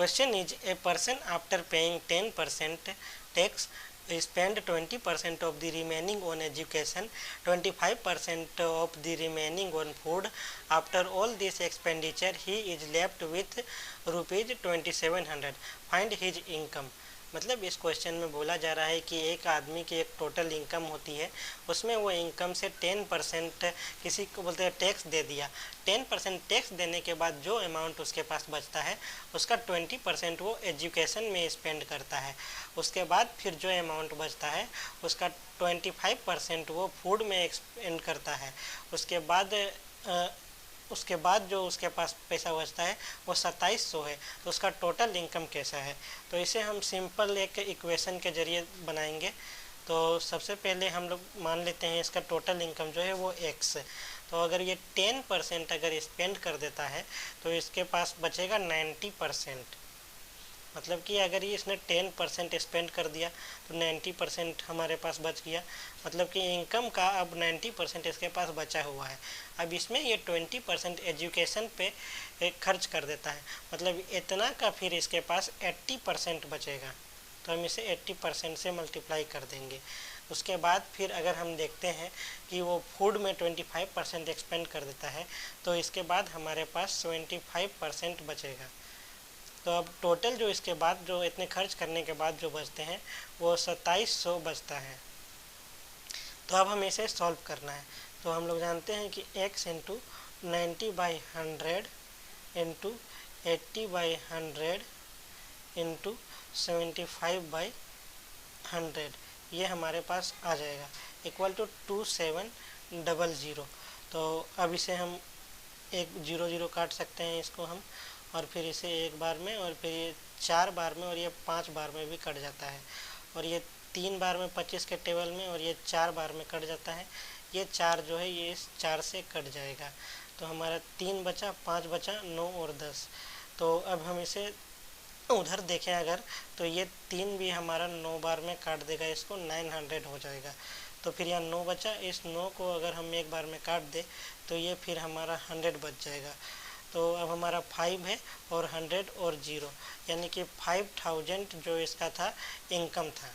Question is, a person after paying 10% tax spend 20% of the remaining on education, 25% of the remaining on food. After all this expenditure, he is left with rupees 2700. Find his income. मतलब इस question में बोला जा रहा है कि एक आदमी की एक टोटल इनकम होती है, उसमें वो इनकम से 10% किसी को बोलते हैं टैक्स दे दिया। 10% टैक्स देने के बाद जो अमाउंट उसके पास बचता है उसका 20% वो एजुकेशन में स्पेंड करता है। उसके बाद फिर जो अमाउंट बचता है उसका 25% वो फूड में स्पेंड करता है। उसके बाद जो उसके पास पैसा बचता है वो 2700 है। तो उसका टोटल इनकम कैसा है, तो इसे हम सिंपल एक इक्वेशन के ज़रिए बनाएंगे। तो सबसे पहले हम लोग मान लेते हैं इसका टोटल इनकम जो है वो x है। तो अगर ये 10% अगर स्पेंड कर देता है तो इसके पास बचेगा 90%। मतलब कि अगर ये इसने 10% स्पेंड कर दिया तो 90% हमारे पास बच गया। मतलब कि इनकम का अब 90% इसके पास बचा हुआ है। अब इसमें ये 20% एजुकेशन पे खर्च कर देता है, मतलब इतना का फिर इसके पास 80% बचेगा। तो हम इसे 80% से मल्टीप्लाई कर देंगे। उसके बाद फिर अगर हम देखते हैं कि वो फूड में 25% एक्सपेंड कर देता है तो इसके बाद हमारे पास 25% बचेगा। तो अब टोटल जो इसके बाद जो इतने खर्च करने के बाद जो बचते हैं वो 2700 बचता है। तो अब हमें इसे सॉल्व करना है। तो हम लोग जानते हैं कि x इंटू 90/100 इंटू 80/100 इंटू 75/100 ये हमारे पास आ जाएगा इक्वल टू 2700। तो अब इसे हम एक 0 काट सकते हैं इसको हम, और फिर इसे एक बार में, और फिर ये 4 बार में, और ये 5 बार में भी कट जाता है, और ये 3 बार में 25 के टेबल में, और ये 4 बार में कट जाता है। ये 4 जो है ये इस 4 से कट जाएगा। तो हमारा 3 बचा, 5 बचा, 9 और 10। तो अब हम इसे उधर देखें अगर, तो ये 3 भी हमारा 9 बार में काट देगा, इसको 900 हो जाएगा। तो फिर यहाँ 9 बचा, इस 9 को अगर हम एक बार में काट दे तो ये फिर हमारा 100 बच जाएगा। तो अब हमारा 5 है और 100 और 0, यानी कि 5000 जो इसका था इनकम था।